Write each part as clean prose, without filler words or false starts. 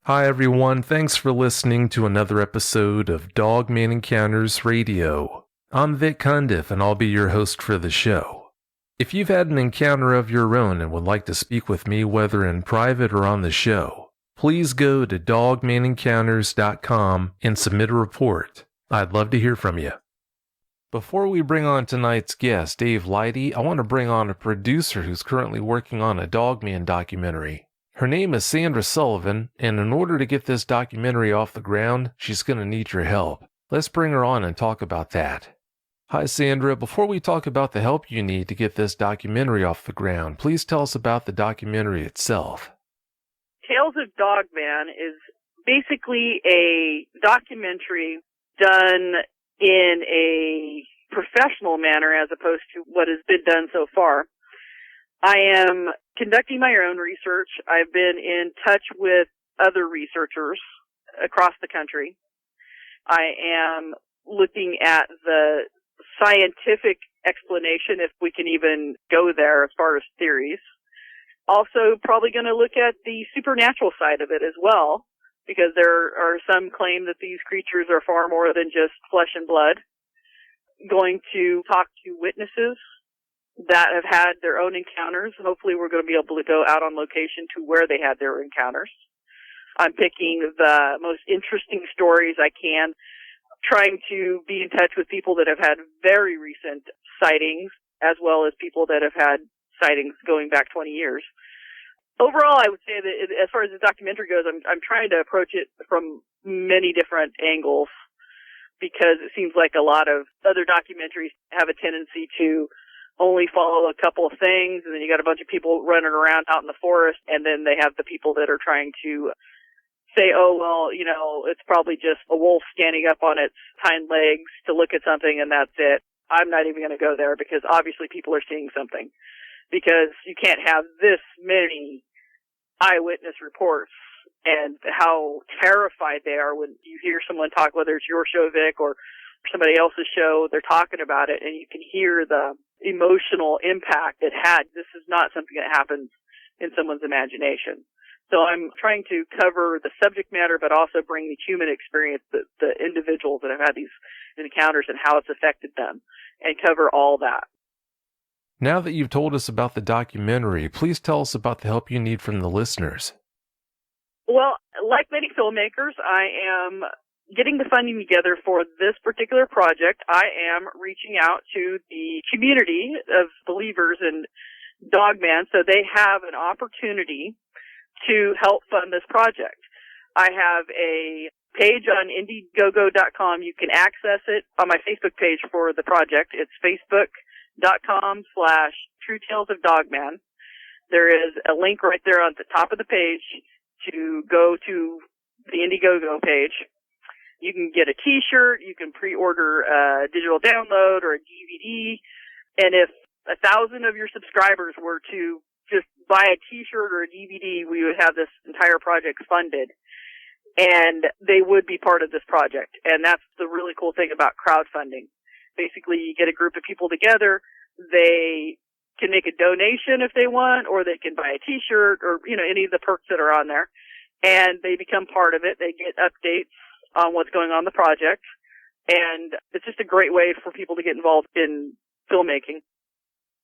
Hi everyone, thanks for listening to another episode of Dogman Encounters Radio. I'm Vic Cundiff and I'll be your host for the show. If you've had an encounter of your own and would like to speak with me whether in private or on the show, please go to dogmanencounters.com and submit a report. I'd love to hear from you. Before we bring on tonight's guest, Dave Leidy, I want to bring on a producer who's currently working on a Dogman documentary. Her name is Sandra Sullivan, and in order to get this documentary off the ground, she's going to need your help. Let's bring her on and talk about that. Hi Sandra, before we talk about the help you need to get this documentary off the ground, please tell us about the documentary itself. Tales of Dogman is basically a documentary done in a professional manner as opposed to what has been done so far. I am conducting my own research. I've been in touch with other researchers across the country. I am looking at the scientific explanation, if we can even go there as far as theories. Also, probably going to look at the supernatural side of it as well, because there are some claim that these creatures are far more than just flesh and blood. Going to talk to witnesses that have had their own encounters. Hopefully we're going to be able to go out on location to where they had their encounters. I'm picking the most interesting stories I can, trying to be in touch with people that have had very recent sightings, as well as people that have had sightings going back 20 years. Overall, I would say that as far as the documentary goes, I'm trying to approach it from many different angles, because it seems like a lot of other documentaries have a tendency to only follow a couple of things, and then you got a bunch of people running around out in the forest, and then they have the people that are trying to say, oh, well, you know, it's probably just a wolf standing up on its hind legs to look at something, and that's it. I'm not even going to go there, because obviously people are seeing something. Because you can't have this many eyewitness reports and how terrified they are when you hear someone talk, whether it's your show, Vic, or somebody else's show, they're talking about it, and you can hear the emotional impact it had. This is not something that happens in someone's imagination. So I'm trying to cover the subject matter, but also bring the human experience, the individuals that have had these encounters and how it's affected them, and cover all that. Now that you've told us about the documentary, please tell us about the help you need from the listeners. Well, like many filmmakers, I am getting the funding together for this particular project. I am reaching out to the community of believers in Dogman so they have an opportunity to help fund this project. I have a page on Indiegogo.com. You can access it on my Facebook page for the project. It's Facebook.com/True Tales of Dogman. There is a link right there on the top of the page to go to the Indiegogo page. You can get a t-shirt, you can pre-order a digital download or a DVD, and if 1,000 of your subscribers were to just buy a t-shirt or a DVD, we would have this entire project funded, and they would be part of this project. And that's the really cool thing about crowdfunding. Basically, you get a group of people together, they can make a donation if they want, or they can buy a t-shirt, or, you know, any of the perks that are on there, and they become part of it. They get updates on what's going on in the project, and it's just a great way for people to get involved in filmmaking.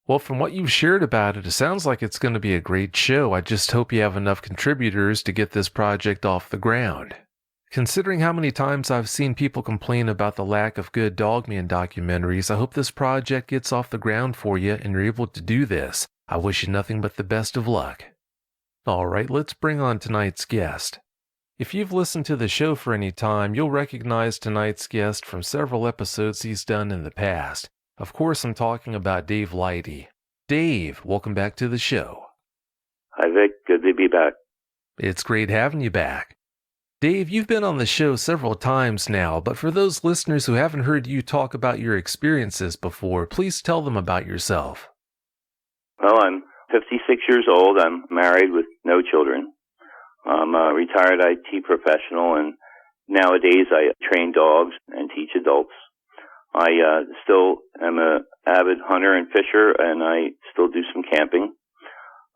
Well, from what you've shared about it sounds like it's going to be a great show. I just hope you have enough contributors to get this project off the ground. Considering how many times I've seen people complain about the lack of good Dogman documentaries, I hope this project gets off the ground for you and you're able to do this. I wish you nothing but the best of luck. Alright, let's bring on tonight's guest. If you've listened to the show for any time, you'll recognize tonight's guest from several episodes he's done in the past. Of course, I'm talking about Dave Leidy. Dave, welcome back to the show. Hi, Vic. Good to be back. It's great having you back. Dave, you've been on the show several times now, but for those listeners who haven't heard you talk about your experiences before, please tell them about yourself. Well, I'm 56 years old. I'm married with no children. I'm a retired IT professional, and nowadays I train dogs and teach adults. I still am an avid hunter and fisher, and I still do some camping.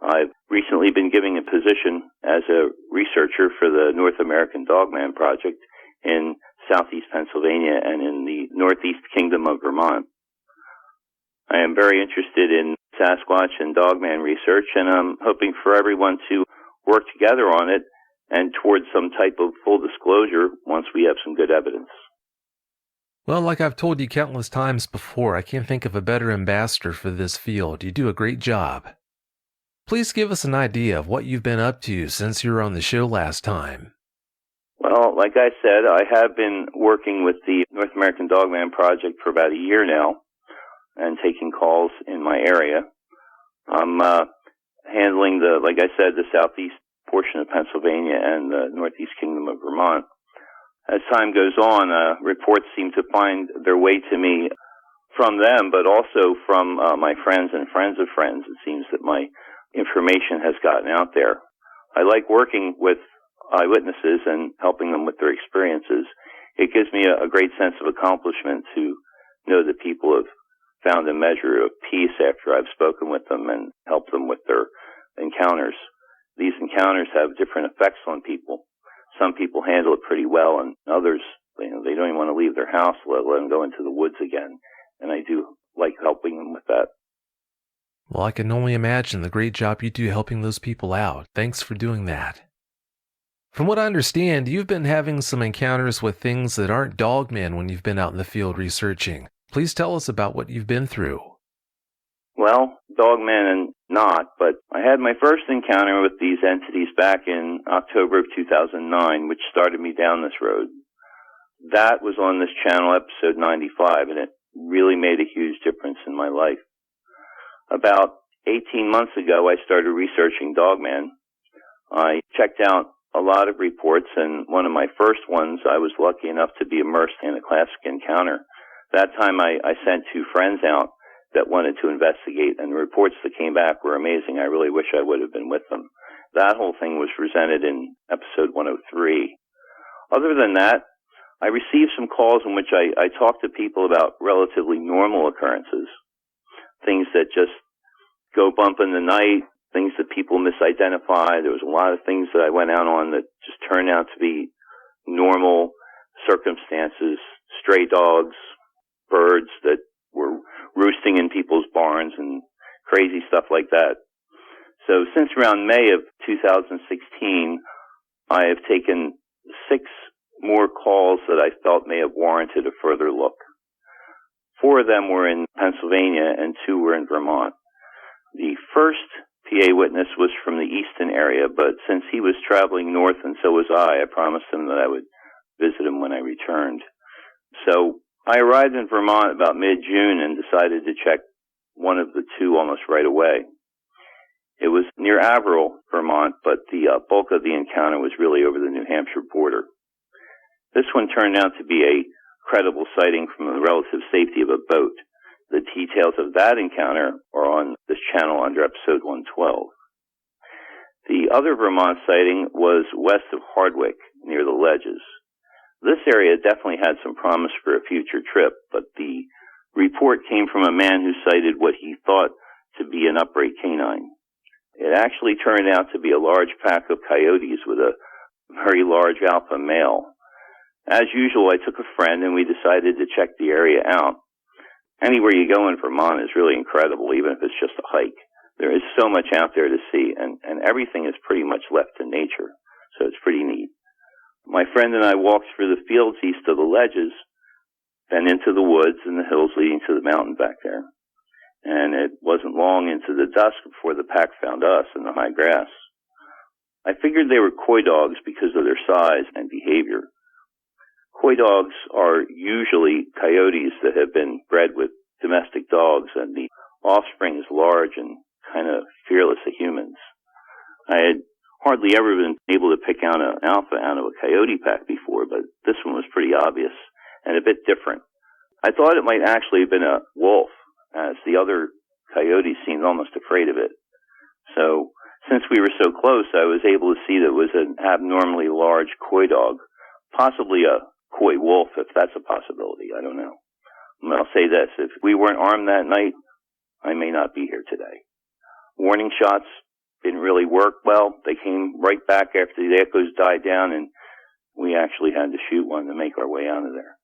I've recently been given a position as a researcher for the North American Dogman Project in southeast Pennsylvania and in the northeast kingdom of Vermont. I am very interested in Sasquatch and Dogman research, and I'm hoping for everyone to work together on it and towards some type of full disclosure once we have some good evidence. Well, like I've told you countless times before, I can't think of a better ambassador for this field. You do a great job. Please give us an idea of what you've been up to since you were on the show last time. Well, like I said, I have been working with the North American Dogman Project for about a year now and taking calls in my area. I'm handling like I said, the southeast portion of Pennsylvania and the northeast kingdom of Vermont. As time goes on, reports seem to find their way to me from them, but also from my friends and friends of friends. It seems that my information has gotten out there. I like working with eyewitnesses and helping them with their experiences. It gives me a great sense of accomplishment to know that people have found a measure of peace after I've spoken with them and helped them with their encounters. These encounters have different effects on people. Some people handle it pretty well, and others, they don't even want to leave their house, let alone go into the woods again. And I do like helping them with that. Well, I can only imagine the great job you do helping those people out. Thanks for doing that. From what I understand, you've been having some encounters with things that aren't dogmen when you've been out in the field researching. Please tell us about what you've been through. Well, dogmen and not, but I had my first encounter with these entities back in October of 2009, which started me down this road. That was on this channel, episode 95, and it really made a huge difference in my life. About 18 months ago, I started researching Dogman. I checked out a lot of reports, and one of my first ones, I was lucky enough to be immersed in a classic encounter. That time, I sent 2 friends out that wanted to investigate, and the reports that came back were amazing. I really wish I would have been with them. That whole thing was presented in episode 103. Other than that, I received some calls in which I talked to people about relatively normal occurrences. Things that just go bump in the night, things that people misidentify. There was a lot of things that I went out on that just turned out to be normal circumstances, stray dogs, birds that were roosting in people's barns and crazy stuff like that. So since around May of 2016, I have taken 6 more calls that I felt may have warranted a further look. 4 of them were in Pennsylvania and 2 were in Vermont. The first PA witness was from the eastern area, but since he was traveling north and so was I promised him that I would visit him when I returned. So I arrived in Vermont about mid-June and decided to check one of the 2 almost right away. It was near Averill, Vermont, but the bulk of the encounter was really over the New Hampshire border. This one turned out to be a credible sighting from the relative safety of a boat. The details of that encounter are on this channel under episode 112. The other Vermont sighting was west of Hardwick, near the Ledges. This area definitely had some promise for a future trip, but the report came from a man who cited what he thought to be an upright canine. It actually turned out to be a large pack of coyotes with a very large alpha male. As usual, I took a friend and we decided to check the area out. Anywhere you go in Vermont is really incredible, even if it's just a hike. There is so much out there to see, and everything is pretty much left to nature, so it's pretty neat. My friend and I walked through the fields east of the Ledges, then into the woods and the hills leading to the mountain back there. And it wasn't long into the dusk before the pack found us in the high grass. I figured they were coy dogs because of their size and behavior. Coy dogs are usually coyotes that have been bred with domestic dogs, and the offspring is large and kind of fearless of humans. I had hardly ever been able to pick out an alpha out of a coyote pack before, but this one was pretty obvious and a bit different. I thought it might actually have been a wolf, as the other coyotes seemed almost afraid of it. So, since we were so close, I was able to see that it was an abnormally large coy dog, possibly a coy wolf, if that's a possibility. I don't know. I'll say this, if we weren't armed that night, I may not be here today. Warning shots didn't really work well. They came right back after the echoes died down, and we actually had to shoot one to make our way out of there.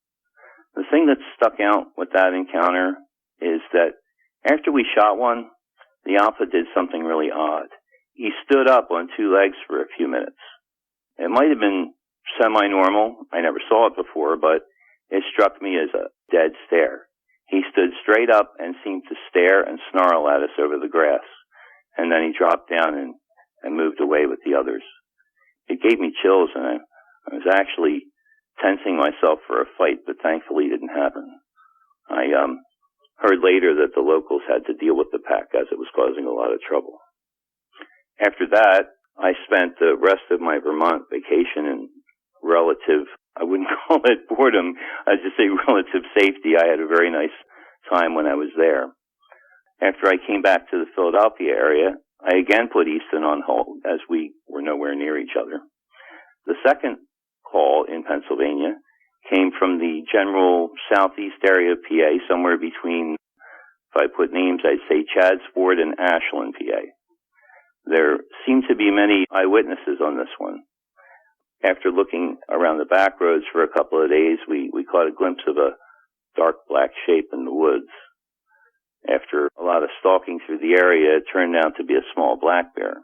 The thing that stuck out with that encounter is that after we shot one, the alpha did something really odd. He stood up on two legs for a few minutes. It might have been semi-normal. I never saw it before, but it struck me as a dead stare. He stood straight up and seemed to stare and snarl at us over the grass. And then he dropped down and moved away with the others. It gave me chills, and I was actually tensing myself for a fight, but thankfully it didn't happen. I heard later that the locals had to deal with the pack as it was causing a lot of trouble. After that, I spent the rest of my Vermont vacation in relative, I wouldn't call it boredom, I'd just say relative safety. I had a very nice time when I was there. After I came back to the Philadelphia area, I again put Easton on hold as we were nowhere near each other. The second call in Pennsylvania came from the general southeast area of PA, somewhere between, if I put names, I'd say Chadsport and Ashland, PA. There seemed to be many eyewitnesses on this one. After looking around the back roads for a couple of days, we caught a glimpse of a dark black shape in the woods. After a lot of stalking through the area, it turned out to be a small black bear.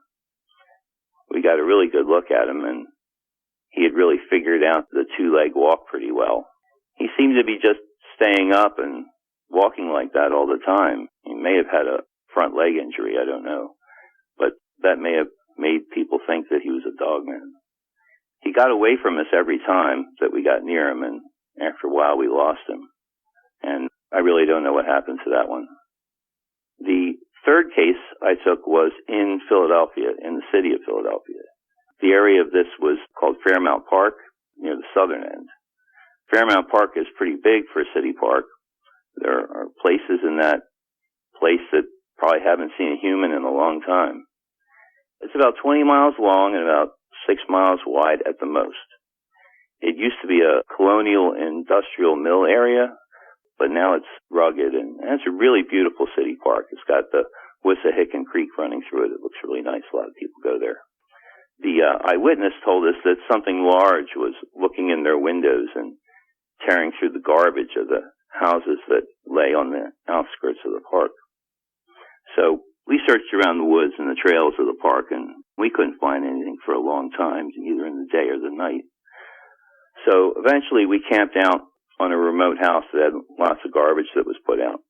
We got a really good look at him, and he had really figured out the two-leg walk pretty well. He seemed to be just staying up and walking like that all the time. He may have had a front leg injury, I don't know. But that may have made people think that he was a dogman. He got away from us every time that we got near him, and after a while we lost him. And I really don't know what happened to that one. The third case I took was in Philadelphia, in the city of Philadelphia. The area of this was called Fairmount Park, near the southern end. Fairmount Park is pretty big for a city park. There are places in that place that probably haven't seen a human in a long time. It's about 20 miles long and about 6 miles wide at the most. It used to be a colonial industrial mill area, but now it's rugged, and it's a really beautiful city park. It's got the Wissahickon Creek running through it. It looks really nice. A lot of people go there. The eyewitness told us that something large was looking in their windows and tearing through the garbage of the houses that lay on the outskirts of the park. So we searched around the woods and the trails of the park, and we couldn't find anything for a long time, either in the day or the night. So eventually we camped out on a remote house that had lots of garbage that was put out.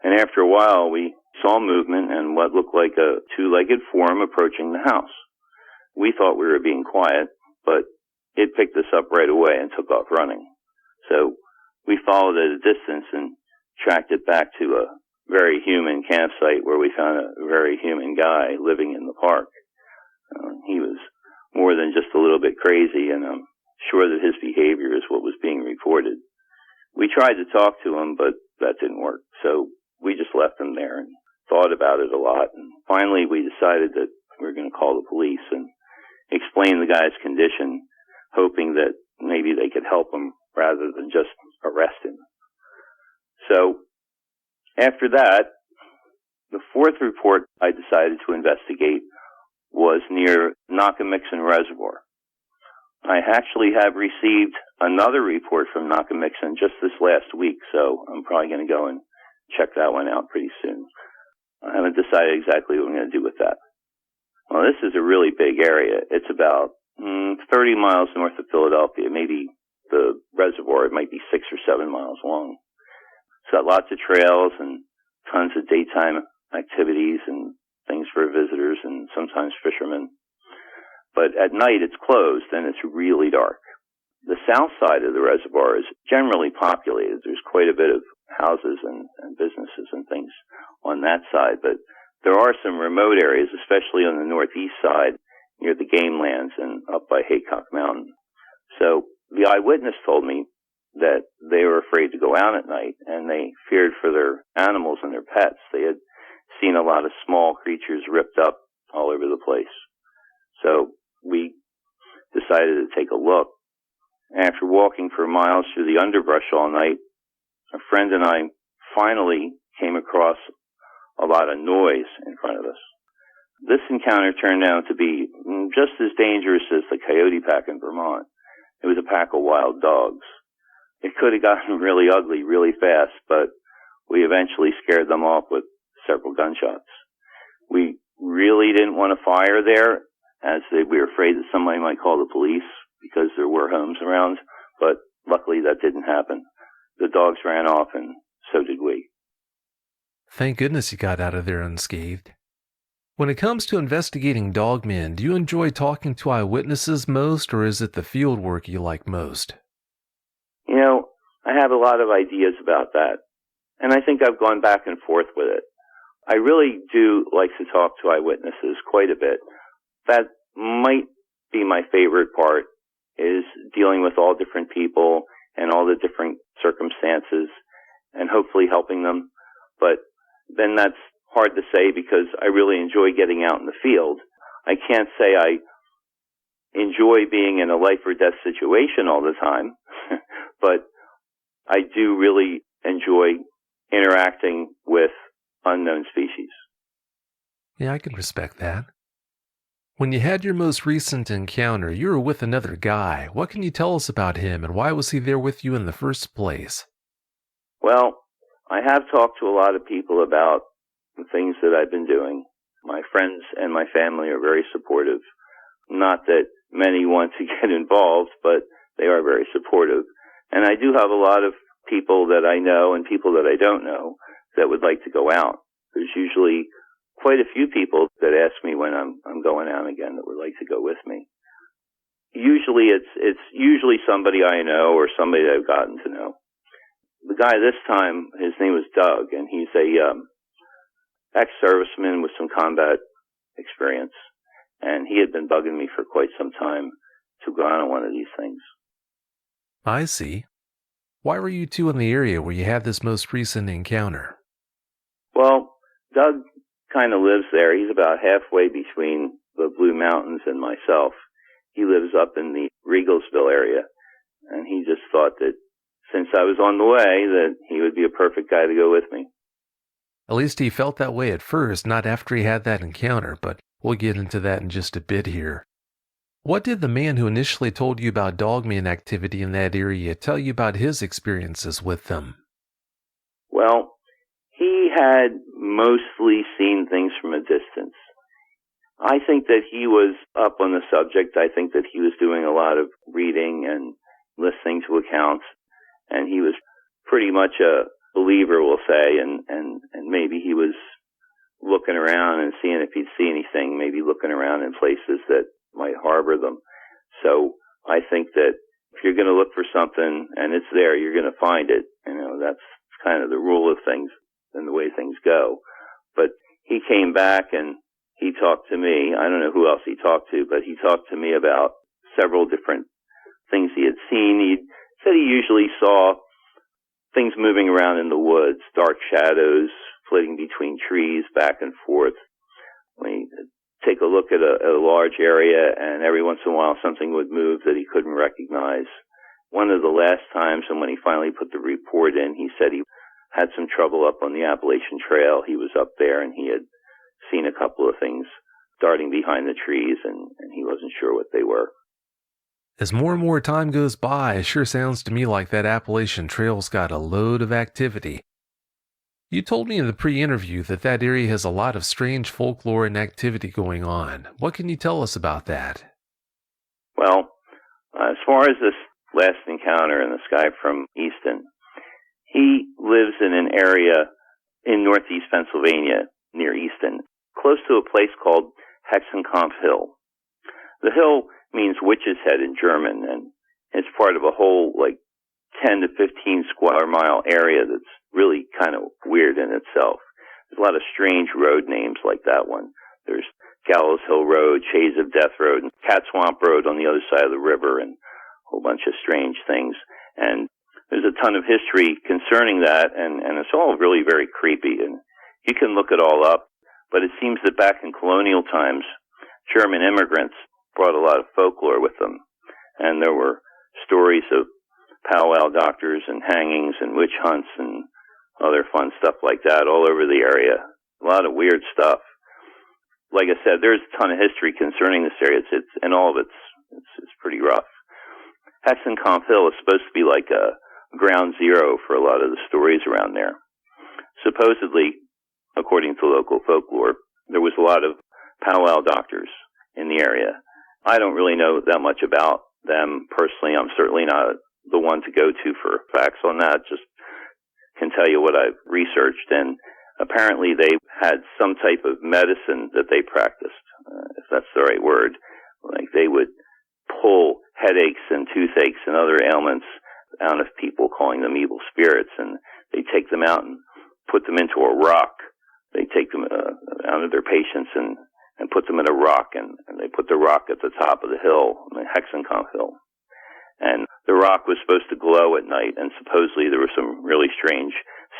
And after a while, we saw movement and what looked like a two-legged form approaching the house. We thought we were being quiet, but it picked us up right away and took off running. So we followed at a distance and tracked it back to a very human campsite where we found a very human guy living in the park. He was more than just a little bit crazy, and I'm sure that his behavior is what was being reported. We tried to talk to him, but that didn't work. So we just left him there and thought about it a lot. And finally, we decided that we were going to call the police and explain the guy's condition, hoping that maybe they could help him rather than just arrest him. So after that, the fourth report I decided to investigate was near Nakamixon Reservoir. I actually have received another report from Nakamixon just this last week, so I'm probably going to go and check that one out pretty soon. I haven't decided exactly what I'm going to do with that. Well, this is a really big area. It's about 30 miles north of Philadelphia. Maybe the reservoir, it might be 6 or 7 miles long. It's got lots of trails and tons of daytime activities and things for visitors and sometimes fishermen. But at night it's closed and it's really dark. The south side of the reservoir is generally populated. There's quite a bit of houses and businesses and things on that side, but there are some remote areas, especially on the northeast side near the game lands and up by Haycock Mountain. So the eyewitness told me that they were afraid to go out at night and they feared for their animals and their pets. They had seen a lot of small creatures ripped up all over the place. So we decided to take a look. After walking for miles through the underbrush all night, a friend and I finally came across a lot of noise in front of us. This encounter turned out to be just as dangerous as the coyote pack in Vermont. It was a pack of wild dogs. It could have gotten really ugly really fast, but we eventually scared them off with several gunshots. We really didn't want to fire there, as we were afraid that somebody might call the police because there were homes around, but luckily that didn't happen. The dogs ran off, and so did we. Thank goodness you got out of there unscathed. When it comes to investigating dogmen, do you enjoy talking to eyewitnesses most, or is it the field work you like most? You know, I have a lot of ideas about that, and I think I've gone back and forth with it. I really do like to talk to eyewitnesses quite a bit. That might be my favorite part, is dealing with all different people and all the different circumstances and hopefully helping them. But then that's hard to say because I really enjoy getting out in the field. I can't say I enjoy being in a life or death situation all the time, but I do really enjoy interacting with unknown species. Yeah, I can respect that. When you had your most recent encounter, you were with another guy. What can you tell us about him, and why was he there with you in the first place? Well, I have talked to a lot of people about the things that I've been doing. My friends and my family are very supportive. Not that many want to get involved, but they are very supportive. And I do have a lot of people that I know and people that I don't know that would like to go out. There's usually quite a few people that ask me when I'm going out again that would like to go with me. Usually it's usually somebody I know or somebody that I've gotten to know. The guy this time, his name was Doug, and he's a ex-serviceman with some combat experience, and he had been bugging me for quite some time to go on one of these things. I see. Why were you two in the area where you had this most recent encounter? Well, Doug kind of lives there. He's about halfway between the Blue Mountains and myself. He lives up in the Regalsville area, and he just thought that since I was on the way, that he would be a perfect guy to go with me. At least he felt that way at first, not after he had that encounter, but we'll get into that in just a bit here. What did the man who initially told you about dogman activity in that area tell you about his experiences with them? Well, he had mostly seen things from a distance. I think that he was up on the subject. I think that he was doing a lot of reading and listening to accounts, and he was pretty much a believer, we'll say, and maybe he was looking around and seeing if he'd see anything, maybe looking around in places that might harbor them. So I think that if you're going to look for something and it's there, you're going to find it. You know, that's kind of the rule of things and the way things go. But he came back and he talked to me. I don't know who else he talked to, but he talked to me about several different things he had seen. He said he usually saw things moving around in the woods, dark shadows flitting between trees back and forth. When he take a look at a large area, and every once in a while something would move that he couldn't recognize. One of the last times, and when he finally put the report in, he said he had some trouble up on the Appalachian Trail. He was up there, and he had seen a couple of things darting behind the trees, and he wasn't sure what they were. As more and more time goes by, it sure sounds to me like that Appalachian Trail's got a load of activity. You told me in the pre-interview that area has a lot of strange folklore and activity going on. What can you tell us about that? Well, as far as this last encounter and this guy from Easton, he lives in an area in northeast Pennsylvania near Easton, close to a place called Hexenkampf Hill. The hill means witch's head in German, and it's part of a whole 10 to 15 square mile area that's really kind of weird in itself. There's a lot of strange road names like that one. There's Gallows Hill Road, Shades of Death Road, and Cat Swamp Road on the other side of the river, and a whole bunch of strange things. And there's a ton of history concerning that, and it's all really very creepy. And you can look it all up, but it seems that back in colonial times, German immigrants brought a lot of folklore with them. And there were stories of powwow doctors and hangings and witch hunts and other fun stuff like that all over the area. A lot of weird stuff. like I said, there's a ton of history concerning this area. And all of it's pretty rough. Hexenkamp Hill is supposed to be like a ground zero for a lot of the stories around there. Supposedly, according to local folklore, there was a lot of powwow doctors in the area. I don't really know that much about them personally. I'm certainly not the one to go to for facts on that. Just can tell you what I've researched. And apparently they had some type of medicine that they practiced, if that's the right word. Like they would pull headaches and toothaches and other ailments out of people, calling them evil spirits, and they take them out and put them into a rock. They take them out of their patients and put them in a rock, and they put the rock at the top of the hill, the Hexenkamp Hill. And the rock was supposed to glow at night, and supposedly there were some really strange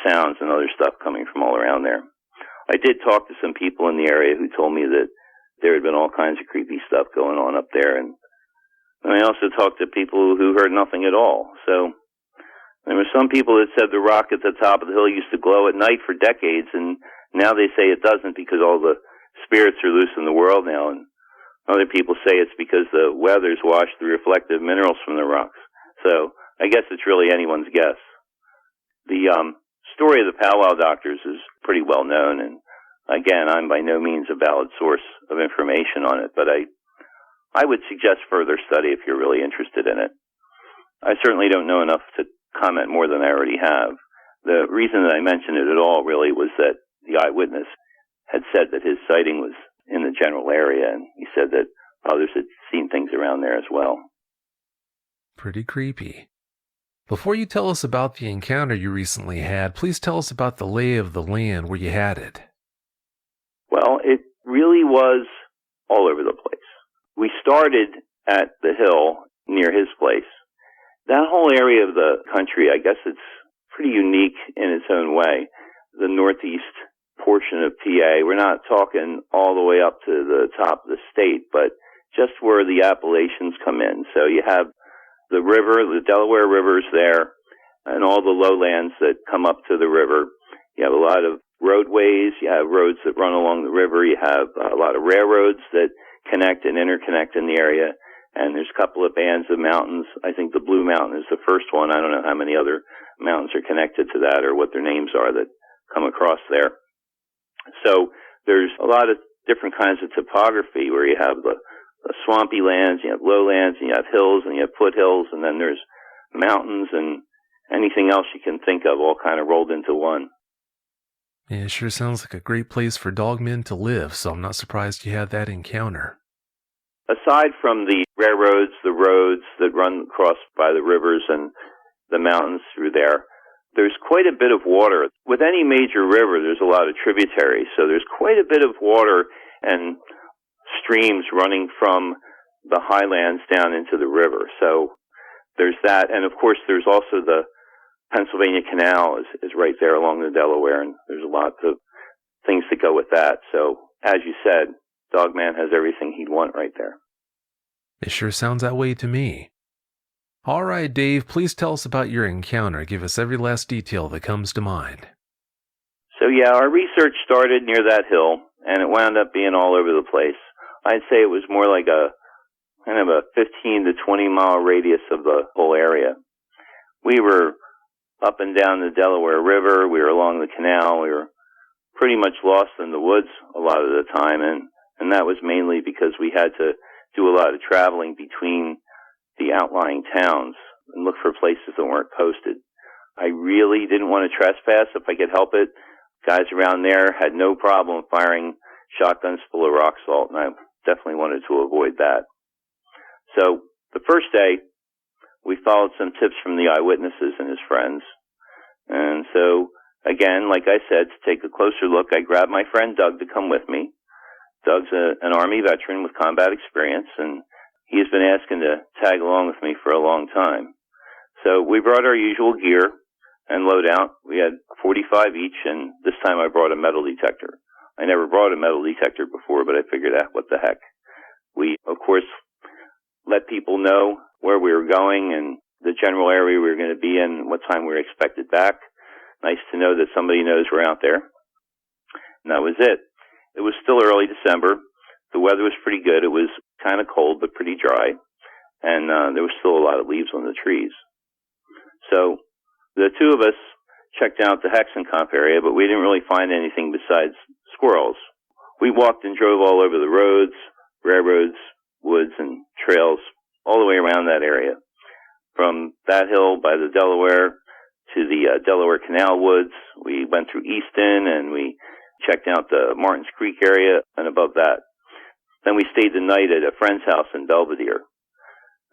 sounds and other stuff coming from all around there. I did talk to some people in the area who told me that there had been all kinds of creepy stuff going on up there, and I also talked to people who heard nothing at all. So there were some people that said the rock at the top of the hill used to glow at night for decades, and now they say it doesn't because all the spirits are loose in the world now, and other people say it's because the weather's washed the reflective minerals from the rocks. So I guess it's really anyone's guess. The story of the powwow doctors is pretty well known, and again, I'm by no means a valid source of information on it, but I would suggest further study if you're really interested in it. I certainly don't know enough to comment more than I already have. The reason that I mentioned it at all really was that the eyewitness had said that his sighting was in the general area, and he said that others had seen things around there as well. Pretty creepy. Before you tell us about the encounter you recently had, please tell us about the lay of the land where you had it. Well, it really was all over the place. We started at the hill near his place. That whole area of the country, I guess it's pretty unique in its own way. The northeast portion of PA, we're not talking all the way up to the top of the state, but just where the Appalachians come in. So you have the river, the Delaware River's there, and all the lowlands that come up to the river. You have a lot of roadways, you have roads that run along the river, you have a lot of railroads that connect and interconnect in the area, and there's a couple of bands of mountains. I think the Blue Mountain is the first one. I don't know how many other mountains are connected to that or what their names are that come across there. So there's a lot of different kinds of topography where you have the swampy lands, you have lowlands, and you have hills, and you have foothills, and then there's mountains and anything else you can think of all kind of rolled into one. Yeah, it sure sounds like a great place for dogmen to live, so I'm not surprised you had that encounter. Aside from the railroads, the roads that run across by the rivers and the mountains through there, there's quite a bit of water. With any major river, there's a lot of tributaries, so there's quite a bit of water and streams running from the highlands down into the river. So there's that, and of course there's also the Pennsylvania Canal is right there along the Delaware, and there's a lot of things that go with that. So, as you said, Dogman has everything he'd want right there. It sure sounds that way to me. All right, Dave, please tell us about your encounter. Give us every last detail that comes to mind. So, yeah, our research started near that hill, and it wound up being all over the place. I'd say it was more like a kind of a 15 to 20 mile radius of the whole area. We were up and down the Delaware River, we were along the canal, we were pretty much lost in the woods a lot of the time, and that was mainly because we had to do a lot of traveling between the outlying towns and look for places that weren't posted. I really didn't want to trespass if I could help it. Guys around there had no problem firing shotguns full of rock salt, and I definitely wanted to avoid that. So the first day, we followed some tips from the eyewitnesses and his friends. And so, again, like I said, to take a closer look, I grabbed my friend Doug to come with me. Doug's an Army veteran with combat experience, and he's been asking to tag along with me for a long time. So we brought our usual gear and loadout. We had 45 each, and this time I brought a metal detector. I never brought a metal detector before, but I figured, what the heck. We, of course, let people know where we were going and the general area we were going to be in, what time we were expected back. Nice to know that somebody knows we're out there. And that was it. It was still early December. The weather was pretty good. It was kind of cold, but pretty dry. And there was still a lot of leaves on the trees. So the two of us checked out the Hexenkopf area, but we didn't really find anything besides squirrels. We walked and drove all over the roads, railroads, woods, and trails all the way around that area. From that hill by the Delaware to the Delaware Canal woods, we went through Easton, and we checked out the Martins Creek area and above that. Then we stayed the night at a friend's house in Belvedere.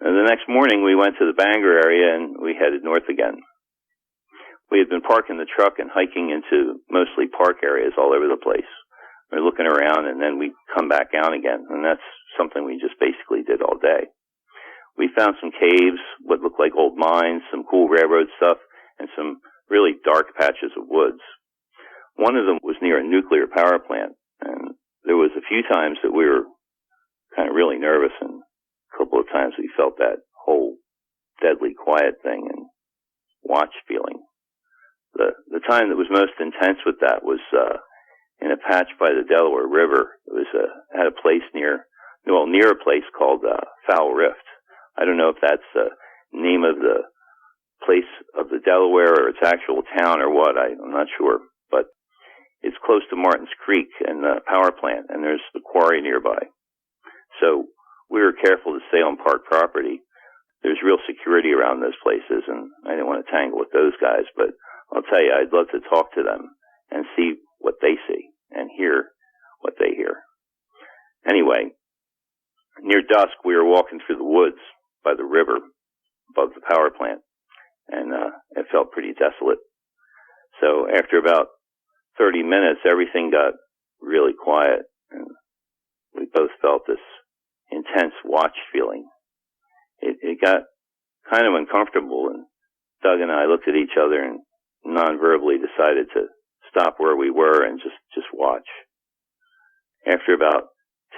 And the next morning, we went to the Bangor area, and we headed north again. We had been parking the truck and hiking into mostly park areas all over the place. We were looking around, and then we'd come back out again, and that's something we just basically did all day. We found some caves, what looked like old mines, some cool railroad stuff, and some really dark patches of woods. One of them was near a nuclear power plant, and there was a few times that we were kind of really nervous, and a couple of times we felt that whole deadly quiet thing and watch feeling. The time that was most intense with that was in a patch by the Delaware River. It was at a place near a place called Foul Rift. I don't know if that's the name of the place of the Delaware or its actual town or what. I'm not sure. But it's close to Martins Creek and the power plant, and there's the quarry nearby. So we were careful to stay on park property. There's real security around those places, and I didn't want to tangle with those guys. But I'll tell you, I'd love to talk to them and see what they see and hear what they hear. Anyway, near dusk, we were walking through the woods by the river above the power plant, and it felt pretty desolate. So after about 30 minutes, everything got really quiet, and we both felt this intense watch feeling. It got kind of uncomfortable, and Doug and I looked at each other and non-verbally decided to stop where we were and just watch. After about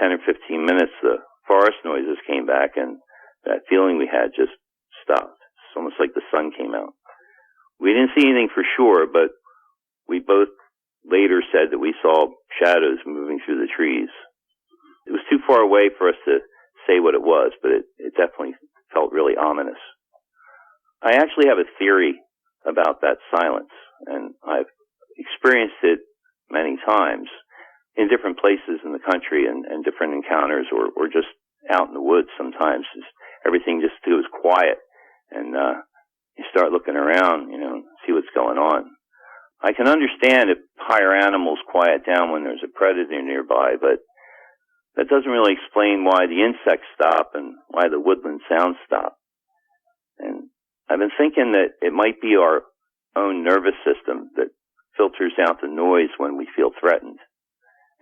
10 or 15 minutes, the forest noises came back, and that feeling we had just stopped. It's almost like the sun came out. We didn't see anything for sure, but we both later said that we saw shadows moving through the trees. It was too far away for us to say what it was, but it definitely felt really ominous. I actually have a theory about that silence, and I've experienced it many times in different places in the country and different encounters or just out in the woods sometimes. Everything just goes quiet, and you start looking around, see what's going on. I can understand if higher animals quiet down when there's a predator nearby, but that doesn't really explain why the insects stop and why the woodland sounds stop. And I've been thinking that it might be our own nervous system that filters out the noise when we feel threatened,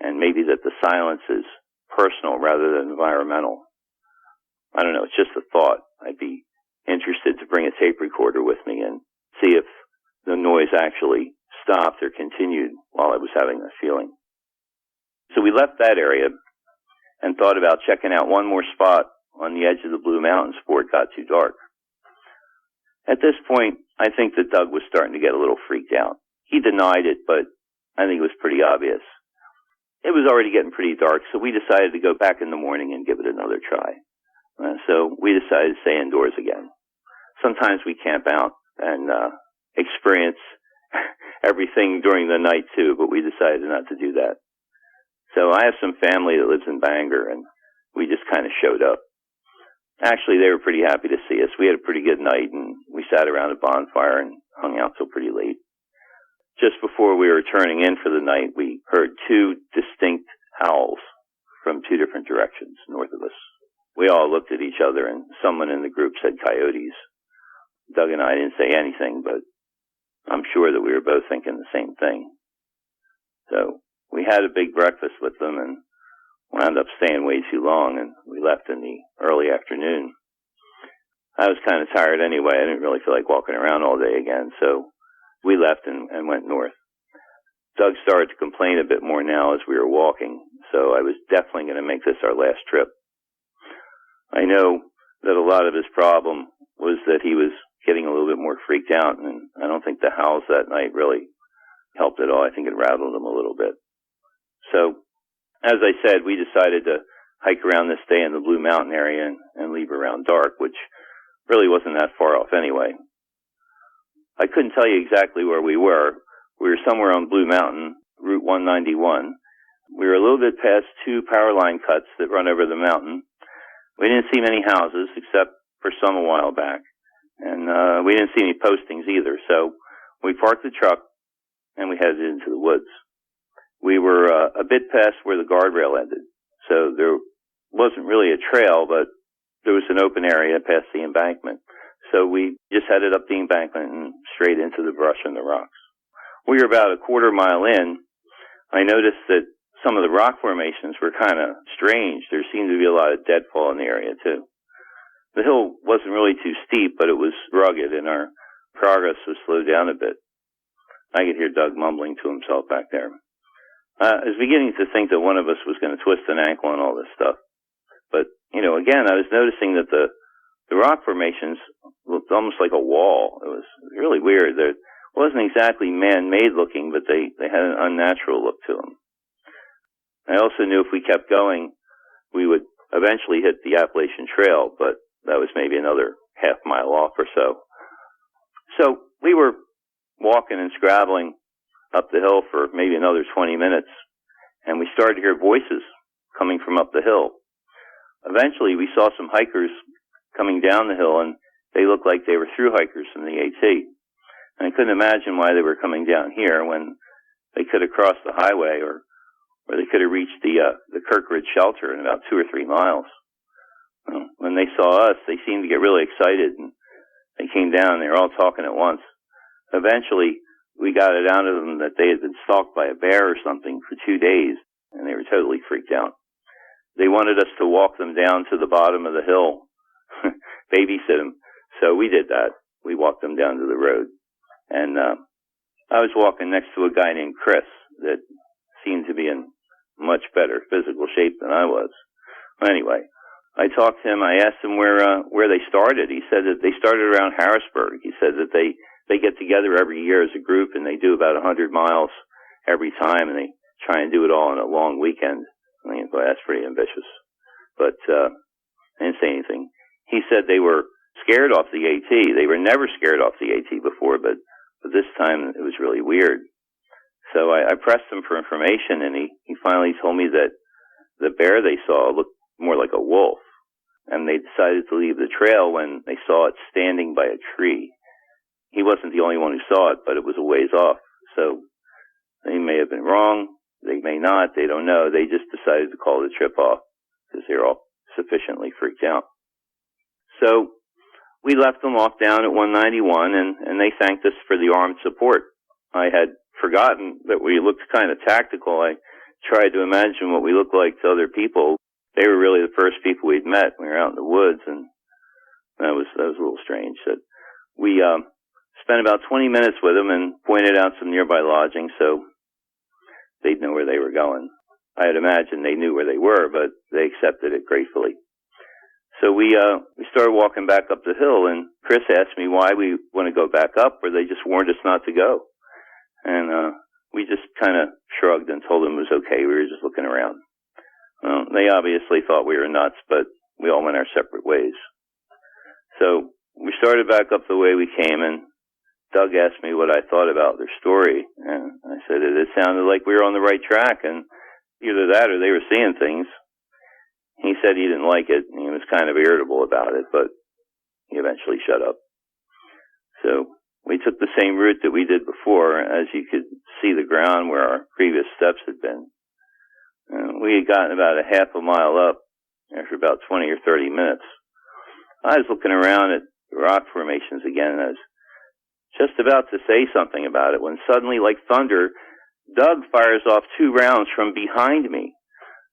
and maybe that the silence is personal rather than environmental. I don't know, it's just a thought. I'd be interested to bring a tape recorder with me and see if the noise actually stopped or continued while I was having that feeling. So we left that area and thought about checking out one more spot on the edge of the Blue Mountains before it got too dark. At this point, I think that Doug was starting to get a little freaked out. He denied it, but I think it was pretty obvious. It was already getting pretty dark, so we decided to go back in the morning and give it another try. So we decided to stay indoors again. Sometimes we camp out and experience everything during the night too, but we decided not to do that. So I have some family that lives in Bangor, and we just kind of showed up. Actually, they were pretty happy to see us. We had a pretty good night, and we sat around a bonfire and hung out till pretty late. Just before we were turning in for the night, we heard two distinct howls from two different directions north of us. We all looked at each other, and someone in the group said coyotes. Doug and I didn't say anything, but I'm sure that we were both thinking the same thing. So we had a big breakfast with them and wound up staying way too long, and we left in the early afternoon. I was kind of tired anyway. I didn't really feel like walking around all day again, so we left and went north. Doug started to complain a bit more now as we were walking, so I was definitely going to make this our last trip. I know that a lot of his problem was that he was getting a little bit more freaked out, and I don't think the howls that night really helped at all. I think it rattled him a little bit. So as I said, we decided to hike around this day in the Blue Mountain area and leave around dark, which really wasn't that far off anyway. I couldn't tell you exactly where we were. We were somewhere on Blue Mountain, Route 191. We were a little bit past two power line cuts that run over the mountain. We didn't see many houses except for some a while back. And we didn't see any postings either. So we parked the truck and we headed into the woods. We were a bit past where the guardrail ended. So there wasn't really a trail, but there was an open area past the embankment. So we just headed up the embankment and straight into the brush and the rocks. We were about a quarter mile in. I noticed that some of the rock formations were kind of strange. There seemed to be a lot of deadfall in the area, too. The hill wasn't really too steep, but it was rugged, and our progress was slowed down a bit. I could hear Doug mumbling to himself back there. I was beginning to think that one of us was going to twist an ankle and all this stuff. But, again, I was noticing that the rock formations looked almost like a wall. It was really weird. It wasn't exactly man-made looking, but they had an unnatural look to them. I also knew if we kept going, we would eventually hit the Appalachian Trail, but that was maybe another half mile off or so. So we were walking and scrabbling up the hill for maybe another 20 minutes, and we started to hear voices coming from up the hill. Eventually, we saw some hikers coming down the hill, and they looked like they were through hikers from the AT. And I couldn't imagine why they were coming down here when they could have crossed the highway or they could have reached the Kirkridge shelter in about 2 or 3 miles. When they saw us, they seemed to get really excited, and they came down, and they were all talking at once. Eventually, we got it out of them that they had been stalked by a bear or something for 2 days, and they were totally freaked out. They wanted us to walk them down to the bottom of the hill, babysit them. So we did that. We walked them down to the road. And I was walking next to a guy named Chris that seemed to be in much better physical shape than I was. Anyway, I talked to him. I asked him where they started. He said that they started around Harrisburg. He said that they get together every year as a group, and they do about 100 miles every time, and they try and do it all in a long weekend. I mean, boy, that's pretty ambitious. But I didn't say anything. He said they were scared off the AT. They were never scared off the AT before, but this time it was really weird. So I pressed him for information, and he finally told me that the bear they saw looked more like a wolf, and they decided to leave the trail when they saw it standing by a tree. He wasn't the only one who saw it, but it was a ways off. So they may have been wrong. They may not. They don't know. They just decided to call the trip off because they're all sufficiently freaked out. So we left them off down at 191, and they thanked us for the armed support. I had forgotten that we looked kind of tactical. I tried to imagine what we looked like to other people. They were really the first people we'd met. We were out in the woods, and that was a little strange. So we spent about 20 minutes with them and pointed out some nearby lodging so they'd know where they were going. I had imagined they knew where they were, but they accepted it gratefully. So we started walking back up the hill, and Chris asked me why we want to go back up, or they just warned us not to go. And we just kind of shrugged and told them it was okay. We were just looking around. They obviously thought we were nuts, but we all went our separate ways. So we started back up the way we came, and Doug asked me what I thought about their story. And I said it sounded like we were on the right track, and either that or they were seeing things. He said he didn't like it, and he was kind of irritable about it, but he eventually shut up. So we took the same route that we did before, as you could see the ground where our previous steps had been. We had gotten about a half a mile up after about 20 or 30 minutes. I was looking around at the rock formations again, and I was just about to say something about it when suddenly, like thunder, Doug fires off 2 rounds from behind me.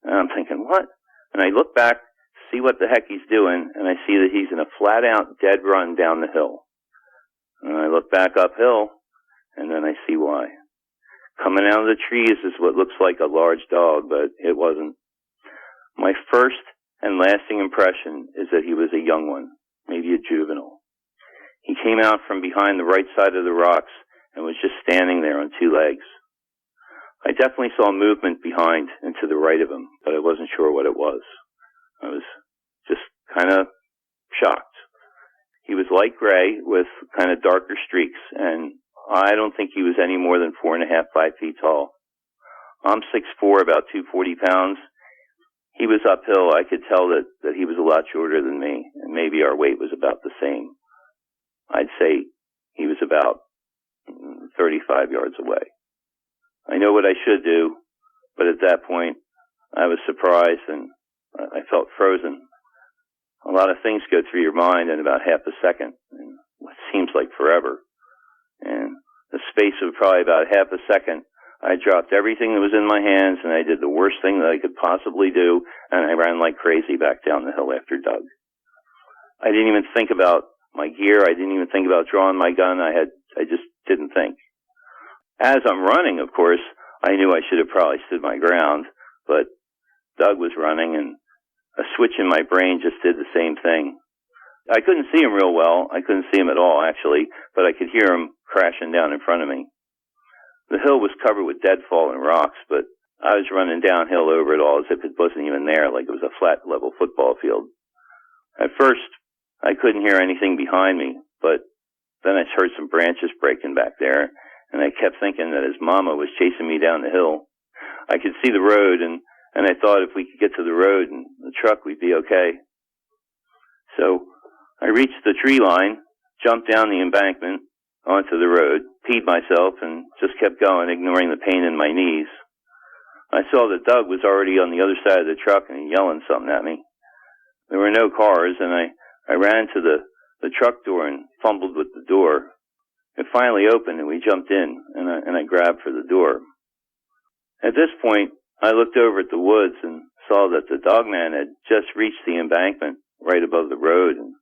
And I'm thinking, what? And I look back to see what the heck he's doing, and I see that he's in a flat-out dead run down the hill. And I look back uphill, and then I see why. Coming out of the trees is what looks like a large dog, but it wasn't. My first and lasting impression is that he was a young one, maybe a juvenile. He came out from behind the right side of the rocks and was just standing there on 2 legs. I definitely saw movement behind and to the right of him, but I wasn't sure what it was. I was just kind of shocked. He was light gray with kind of darker streaks, and I don't think he was any more than 4.5, 5 feet tall. I'm 6'4", about 240 pounds. He was uphill. I could tell that he was a lot shorter than me, and maybe our weight was about the same. I'd say he was about 35 yards away. I know what I should do, but at that point, I was surprised and I felt frozen. A lot of things go through your mind in about half a second, and what seems like forever. And the space of probably about half a second, I dropped everything that was in my hands, and I did the worst thing that I could possibly do, and I ran like crazy back down the hill after Doug. I didn't even think about my gear. I didn't even think about drawing my gun. I just didn't think. As I'm running, of course, I knew I should have probably stood my ground, but Doug was running, and a switch in my brain just did the same thing. I couldn't see him real well. I couldn't see him at all, actually, but I could hear him crashing down in front of me. The hill was covered with deadfall and rocks, but I was running downhill over it all as if it wasn't even there, like it was a flat, level football field. At first, I couldn't hear anything behind me, but then I heard some branches breaking back there, and I kept thinking that his mama was chasing me down the hill. I could see the road, and I thought if we could get to the road and the truck, we'd be okay. So I reached the tree line, jumped down the embankment onto the road, peed myself, and just kept going, ignoring the pain in my knees. I saw that Doug was already on the other side of the truck and yelling something at me. There were no cars, and I ran to the truck door and fumbled with the door. It finally opened, and we jumped in, and I grabbed for the door. At this point, I looked over at the woods and saw that the dogman had just reached the embankment right above the road, and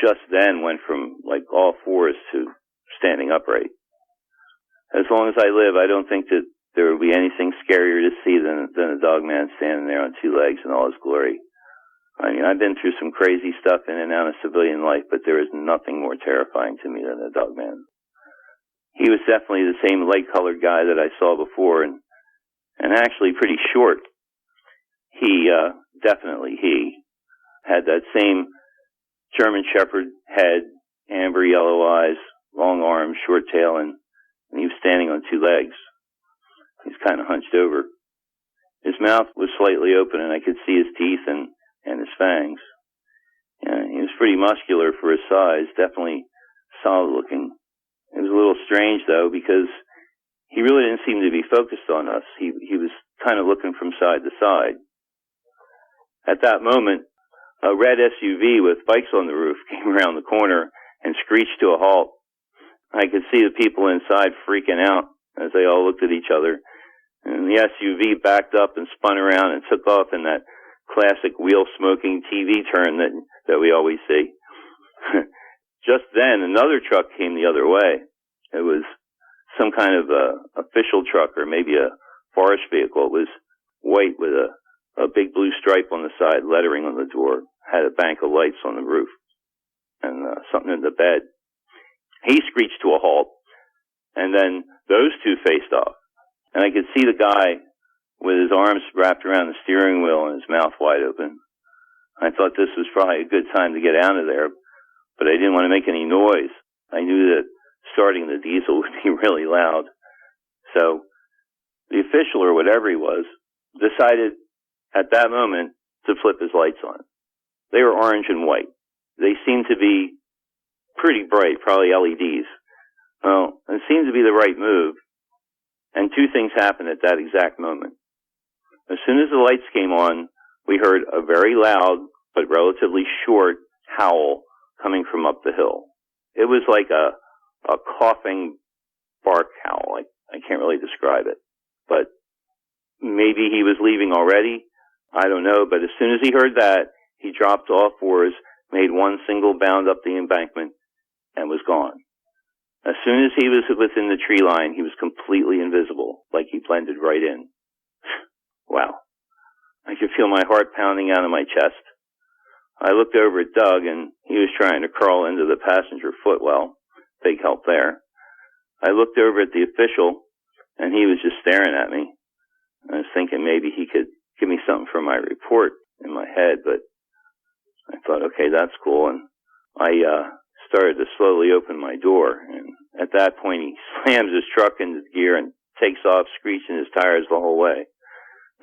just then went from like all fours to standing upright. As long as I live, I don't think that there will be anything scarier to see than a dogman standing there on 2 legs in all his glory. I mean, I've been through some crazy stuff in and out of civilian life, but there is nothing more terrifying to me than a dogman. He was definitely the same light-colored guy that I saw before, and actually pretty short. He had that same German Shepherd head, amber yellow eyes, long arms, short tail, and he was standing on 2 legs. He's kind of hunched over. His mouth was slightly open, and I could see his teeth and his fangs. He was pretty muscular for his size, definitely solid looking. It was a little strange, though, because he really didn't seem to be focused on us. He was kind of looking from side to side. At that moment, a red SUV with bikes on the roof came around the corner and screeched to a halt. I could see the people inside freaking out as they all looked at each other. And the SUV backed up and spun around and took off in that classic wheel-smoking TV turn that we always see. Just then, another truck came the other way. It was some kind of official truck or maybe a forest vehicle. It was white with a big blue stripe on the side, lettering on the door, had a bank of lights on the roof, and something in the bed. He screeched to a halt, and then those two faced off. And I could see the guy with his arms wrapped around the steering wheel and his mouth wide open. I thought this was probably a good time to get out of there, but I didn't want to make any noise. I knew that starting the diesel would be really loud. So the official, or whatever he was, decided at that moment to flip his lights on. They were orange and white. They seemed to be pretty bright, probably LEDs. Well, it seemed to be the right move. And 2 things happened at that exact moment. As soon as the lights came on, we heard a very loud but relatively short howl coming from up the hill. It was like a coughing bark howl. I can't really describe it. But maybe he was leaving already. I don't know. But as soon as he heard that, he dropped all fours, made one single bound up the embankment, and was gone. As soon as he was within the tree line, he was completely invisible, like he blended right in. Wow. I could feel my heart pounding out of my chest. I looked over at Doug, and he was trying to crawl into the passenger footwell. Big help there. I looked over at the official, and he was just staring at me. I was thinking maybe he could give me something for my report in my head, but I thought, okay, that's cool. And I started to slowly open my door, and at that point he slams his truck into gear and takes off, screeching his tires the whole way.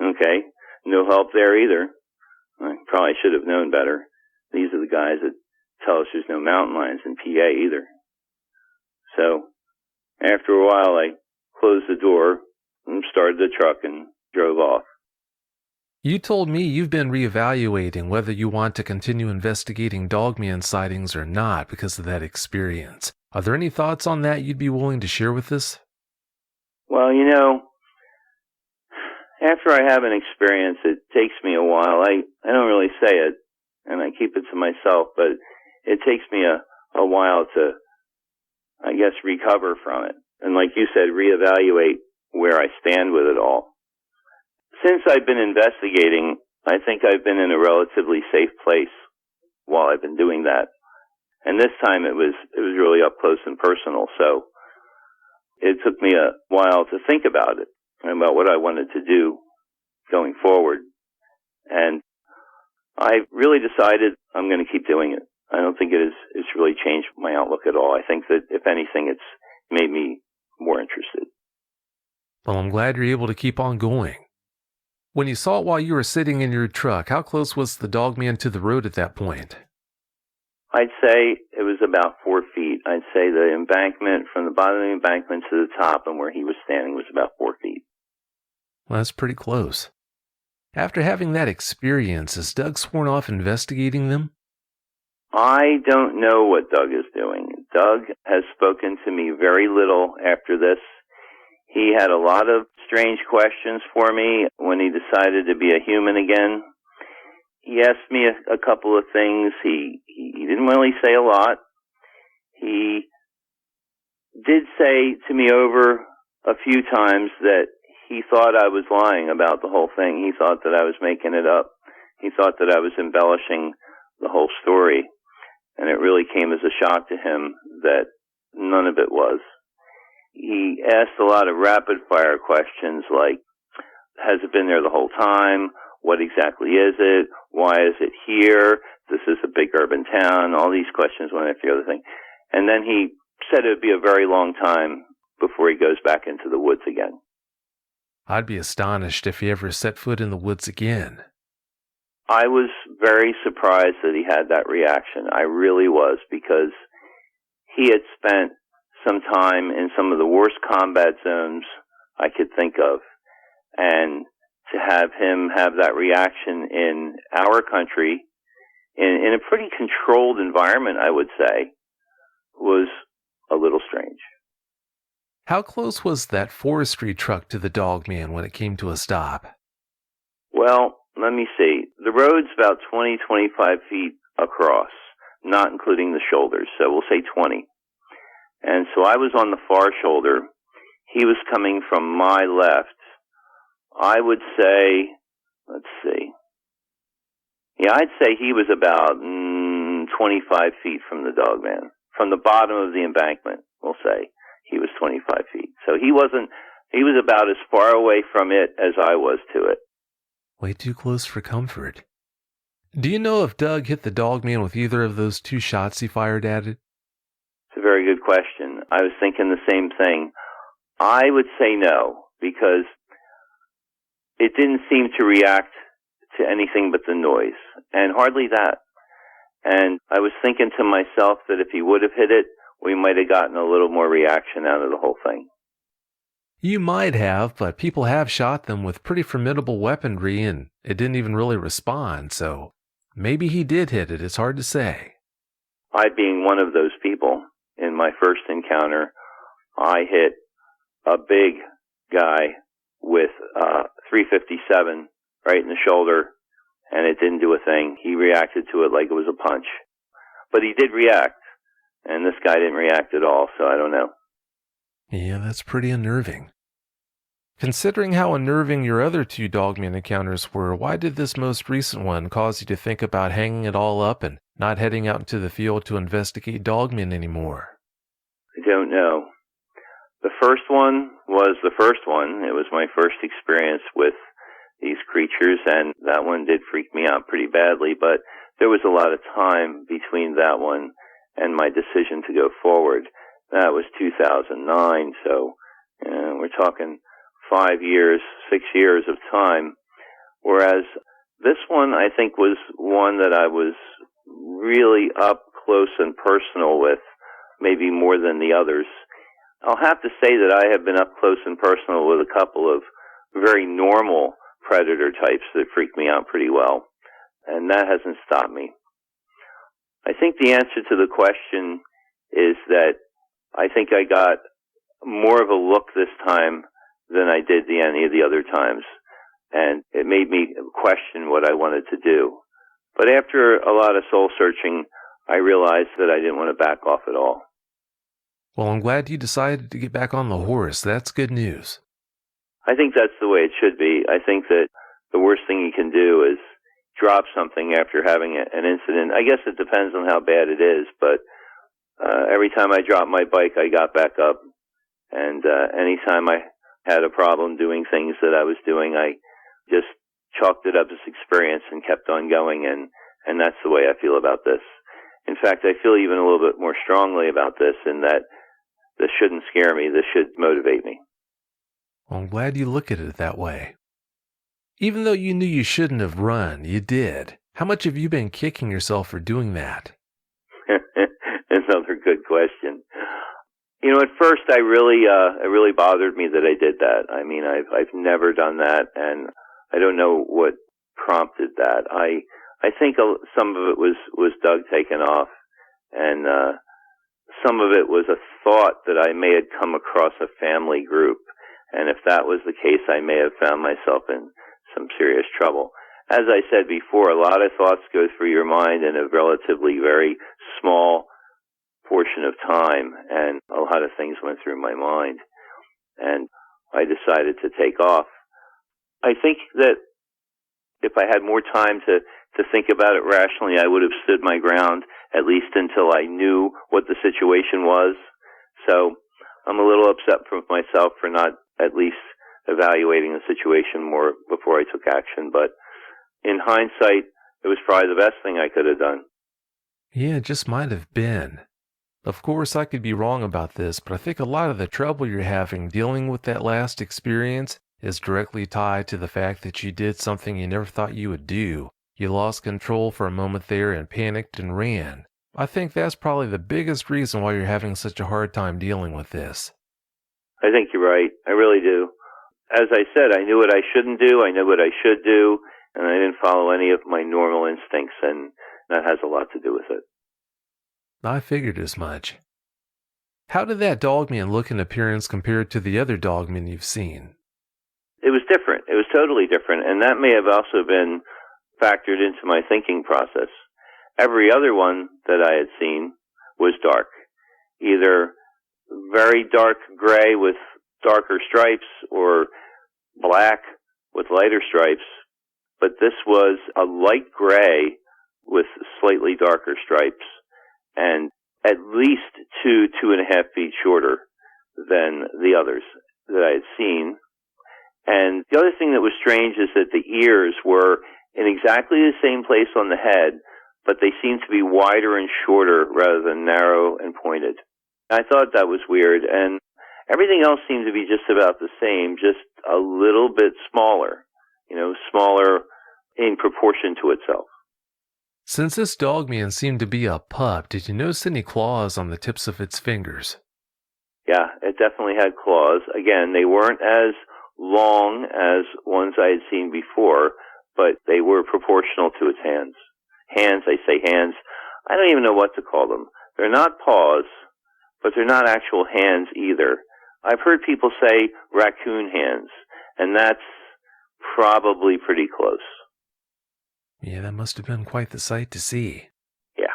Okay, no help there either. I probably should have known better. These are the guys that tell us there's no mountain lions in PA either. So after a while, I closed the door and started the truck and drove off. You told me you've been reevaluating whether you want to continue investigating dogman sightings or not because of that experience. Are there any thoughts on that you'd be willing to share with us? Well, after I have an experience, it takes me a while. I don't really say it, and I keep it to myself, but it takes me a while to, I guess, recover from it. And like you said, reevaluate where I stand with it all. Since I've been investigating, I think I've been in a relatively safe place while I've been doing that. And this time it was really up close and personal, so it took me a while to think about it, and about what I wanted to do going forward. And I really decided I'm going to keep doing it. I don't think it's really changed my outlook at all. I think that, if anything, it's made me more interested. Well, I'm glad you're able to keep on going. When you saw it while you were sitting in your truck, how close was the dogman to the road at that point? I'd say it was about 4 feet. I'd say the embankment, from the bottom of the embankment to the top and where he was standing, was about 4 feet. Well, that's pretty close. After having that experience, has Doug sworn off investigating them? I don't know what Doug is doing. Doug has spoken to me very little after this. He had a lot of strange questions for me when he decided to be a human again. He asked me a couple of things. He didn't really say a lot. He did say to me over a few times that he thought I was lying about the whole thing. He thought that I was making it up. He thought that I was embellishing the whole story. And it really came as a shock to him that none of it was. He asked a lot of rapid-fire questions like, has it been there the whole time? What exactly is it? Why is it here? This is a big urban town. All these questions, one after the other thing. And then he said it would be a very long time before he goes back into the woods again. I'd be astonished if he ever set foot in the woods again. I was very surprised that he had that reaction. I really was, because he had spent some time in some of the worst combat zones I could think of. And to have him have that reaction in our country, in a pretty controlled environment, I would say, was a little strange. How close was that forestry truck to the dogman when it came to a stop? Well, let me see. The road's about 20-25 feet across, not including the shoulders, so we'll say 20. And so I was on the far shoulder. He was coming from my left. I would say, let's see. Yeah, I'd say he was about 25 feet from the dogman. From the bottom of the embankment, we'll say, he was 25 feet. So he was about as far away from it as I was to it. Way too close for comfort. Do you know if Doug hit the dogman with either of those 2 shots he fired at it? It's a very good question. I was thinking the same thing. I would say no, because it didn't seem to react to anything but the noise, and hardly that. And I was thinking to myself that if he would have hit it, we might have gotten a little more reaction out of the whole thing. You might have, but people have shot them with pretty formidable weaponry, and it didn't even really respond, so maybe he did hit it. It's hard to say. I, being one of those people, in my first encounter, I hit a big guy with 357 right in the shoulder, and it didn't do a thing. He reacted to it like it was a punch. But he did react, and this guy didn't react at all, so I don't know. Yeah, that's pretty unnerving. Considering how unnerving your other 2 dogman encounters were, why did this most recent one cause you to think about hanging it all up and not heading out into the field to investigate dogmen anymore? I don't know. The first one was the first one. It was my first experience with these creatures, and that one did freak me out pretty badly, but there was a lot of time between that one and my decision to go forward. That was 2009, so we're talking 5 years, 6 years of time, whereas this one, I think, was one that I was really up close and personal with, maybe more than the others. I'll have to say that I have been up close and personal with a couple of very normal predator types that freak me out pretty well, and that hasn't stopped me. I think the answer to the question is that I think I got more of a look this time than I did any of the other times, and it made me question what I wanted to do. But after a lot of soul searching, I realized that I didn't want to back off at all. Well, I'm glad you decided to get back on the horse. That's good news. I think that's the way it should be. I think that the worst thing you can do is drop something after having an incident. I guess it depends on how bad it is, but every time I dropped my bike, I got back up. And anytime I had a problem doing things that I was doing, I just chalked it up as experience and kept on going, and that's the way I feel about this. In fact, I feel even a little bit more strongly about this in that this shouldn't scare me. This should motivate me. Well, I'm glad you look at it that way. Even though you knew you shouldn't have run, you did. How much have you been kicking yourself for doing that? Another good question. You know, at first it really bothered me that I did that. I mean, I've never done that, and I don't know what prompted that. I think some of it was Doug taking off, and some of it was a thought that I may have come across a family group, and if that was the case, I may have found myself in some serious trouble. As I said before, a lot of thoughts go through your mind in a relatively very small portion of time, and a lot of things went through my mind, and I decided to take off. I think that if I had more time to think about it rationally, I would have stood my ground, at least until I knew what the situation was. So I'm a little upset with myself for not at least evaluating the situation more before I took action, but in hindsight, it was probably the best thing I could have done. Yeah, it just might have been. Of course, I could be wrong about this, but I think a lot of the trouble you're having dealing with that last experience is directly tied to the fact that you did something you never thought you would do. You lost control for a moment there and panicked and ran. I think that's probably the biggest reason why you're having such a hard time dealing with this. I think you're right. I really do. As I said, I knew what I shouldn't do, I knew what I should do, and I didn't follow any of my normal instincts, and that has a lot to do with it. I figured as much. How did that dogman look in appearance compared to the other dogmen you've seen? It was different. It was totally different, and that may have also been factored into my thinking process. Every other one that I had seen was dark, either very dark gray with darker stripes or black with lighter stripes, but this was a light gray with slightly darker stripes and at least 2.5 feet shorter than the others that I had seen. And the other thing that was strange is that the ears were in exactly the same place on the head, but they seemed to be wider and shorter rather than narrow and pointed. I thought that was weird, and everything else seemed to be just about the same, just a little bit smaller, smaller in proportion to itself. Since this dogman seemed to be a pup, did you notice any claws on the tips of its fingers? Yeah, it definitely had claws. Again, they weren't as long as ones I had seen before, but they were proportional to its hands. Hands, I say hands. I don't even know what to call them. They're not paws, but they're not actual hands either. I've heard people say raccoon hands, and that's probably pretty close. Yeah, that must have been quite the sight to see. Yeah.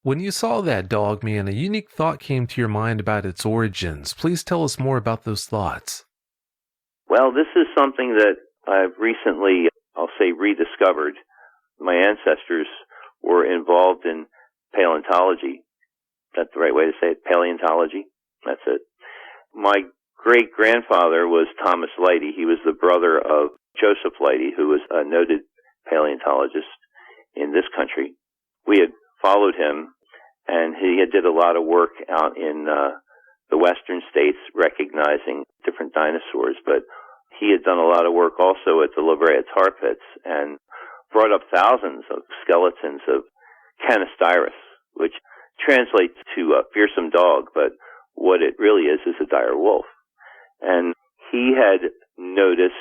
When you saw that dogman, a unique thought came to your mind about its origins. Please tell us more about those thoughts. Well, this is something that I've recently, I'll say, rediscovered. My ancestors were involved in paleontology. That's the right way to say it, paleontology. That's it. My great-grandfather was Thomas Leidy. He was the brother of Joseph Leidy, who was a noted paleontologist in this country. We had followed him, and he had did a lot of work out in the western states recognizing different dinosaurs, but he had done a lot of work also at the La Brea tar pits and brought up thousands of skeletons of Canistyrus, which translates to a fearsome dog, but what it really is a dire wolf. And he had noticed,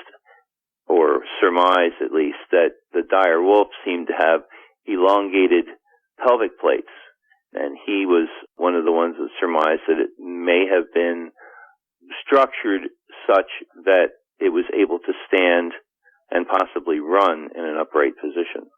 or surmised at least, that the dire wolf seemed to have elongated pelvic plates. And he was one of the ones that surmised that it may have been structured such that it was able to stand and possibly run in an upright position.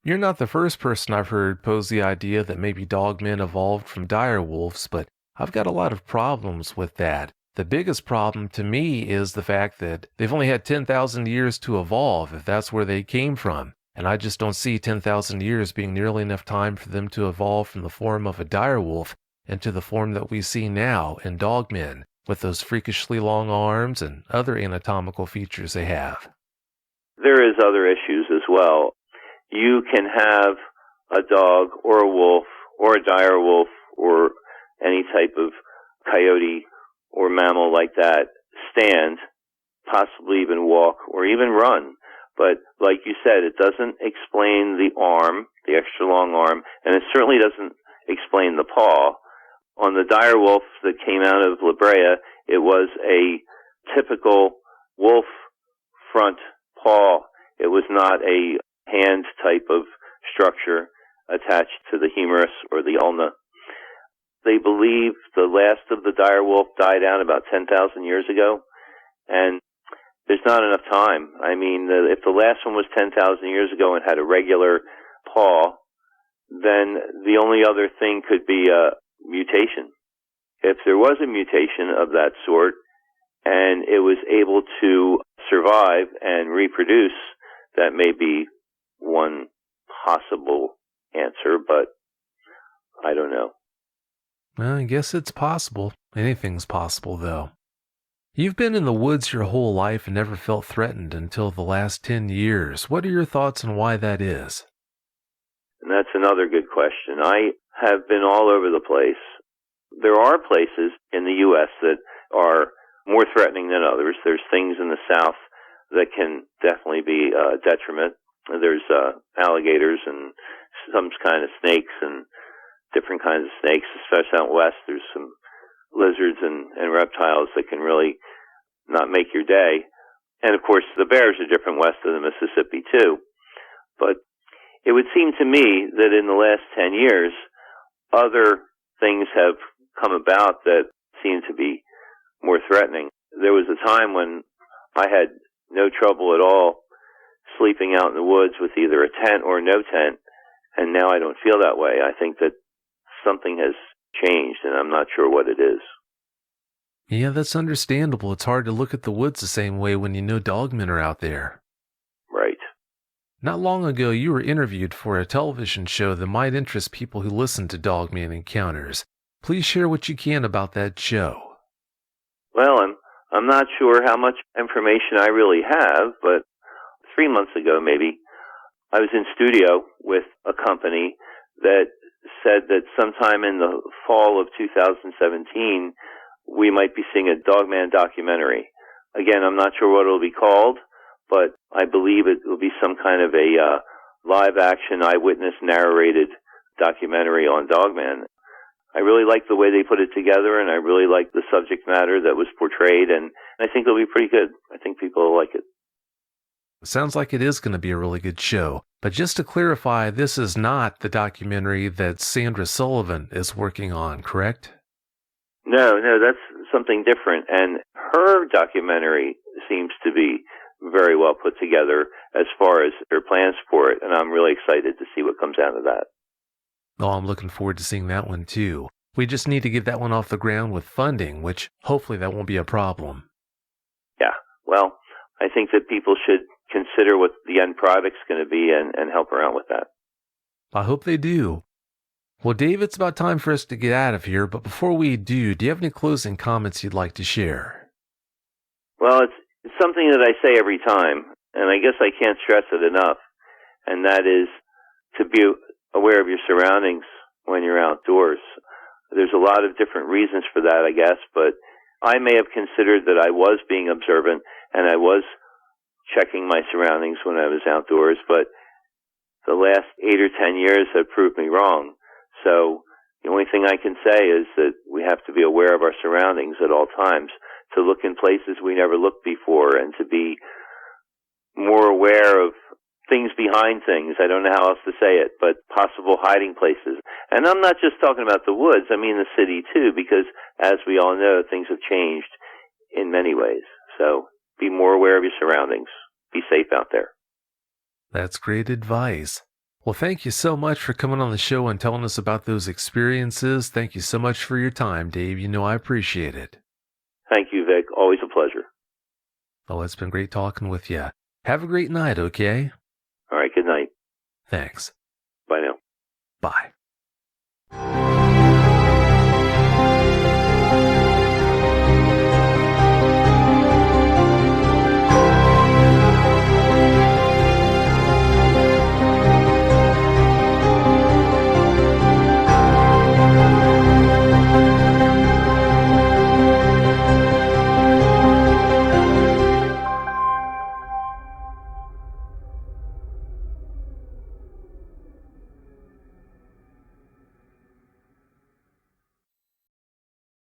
You're not the first person I've heard pose the idea that maybe dogmen evolved from dire wolves, but I've got a lot of problems with that. The biggest problem to me is the fact that they've only had 10,000 years to evolve, if that's where they came from. And I just don't see 10,000 years being nearly enough time for them to evolve from the form of a dire wolf into the form that we see now in dogmen, with those freakishly long arms and other anatomical features they have. There is other issues as well. You can have a dog or a wolf or a dire wolf or any type of coyote or mammal like that stand, possibly even walk or even run. But like you said, it doesn't explain the arm, the extra long arm, and it certainly doesn't explain the paw. On the dire wolf that came out of La Brea, it was a typical wolf front paw. It was not a hand type of structure attached to the humerus or the ulna. They believe the last of the dire wolf died out about 10,000 years ago, and there's not enough time. I mean, if the last one was 10,000 years ago and had a regular paw, then the only other thing could be a mutation. If there was a mutation of that sort and it was able to survive and reproduce, that may be one possible answer, but I don't know. Well, I guess it's possible. Anything's possible, though. You've been in the woods your whole life and never felt threatened until the last 10 years. What are your thoughts on why that is? And that's another good question. I have been all over the place. There are places in the U.S. that are more threatening than others. There's things in the South that can definitely be a detriment. There's alligators and some kind of snakes and different kinds of snakes, especially out west. There's some lizards and reptiles that can really not make your day. And of course, the bears are different west of the Mississippi too. But it would seem to me that in the last 10 years, other things have come about that seem to be more threatening. There was a time when I had no trouble at all sleeping out in the woods with either a tent or no tent, and now I don't feel that way. I think that something has changed, and I'm not sure what it is. Yeah, that's understandable. It's hard to look at the woods the same way when you know dogmen are out there. Right. Not long ago, you were interviewed for a television show that might interest people who listen to Dogman Encounters. Please share what you can about that show. Well, I'm not sure how much information I really have, but 3 months ago maybe, I was in studio with a company that said that sometime in the fall of 2017, we might be seeing a Dogman documentary. Again, I'm not sure what it'll be called, but I believe it will be some kind of a live-action, eyewitness narrated documentary on Dogman. I really like the way they put it together, and I really like the subject matter that was portrayed, and I think it'll be pretty good. I think people will like it. Sounds like it is going to be a really good show. But just to clarify, this is not the documentary that Sandra Sullivan is working on, correct? No, that's something different. And her documentary seems to be very well put together as far as her plans for it, and I'm really excited to see what comes out of that. Oh, I'm looking forward to seeing that one too. We just need to get that one off the ground with funding, which hopefully that won't be a problem. Yeah, well, I think that people should consider what the end product's going to be and help her out with that. I hope they do. Well, Dave, it's about time for us to get out of here, but before we do you have any closing comments you'd like to share? Well, it's something that I say every time, and I guess I can't stress it enough, and that is to be aware of your surroundings when you're outdoors. There's a lot of different reasons for that, I guess, but I may have considered that I was being observant and I was checking my surroundings when I was outdoors, but the last 8 or 10 years have proved me wrong. So the only thing I can say is that we have to be aware of our surroundings at all times, to look in places we never looked before, and to be more aware of things behind things. I don't know how else to say it, but possible hiding places. And I'm not just talking about the woods, I mean the city too, because as we all know, things have changed in many ways. So be more aware of your surroundings. Be safe out there. That's great advice. Well, thank you so much for coming on the show and telling us about those experiences. Thank you so much for your time, Dave. You know I appreciate it. Thank you, Vic. Always a pleasure. Oh, it's been great talking with you. Have a great night, okay? All right, good night. Thanks. Bye now. Bye.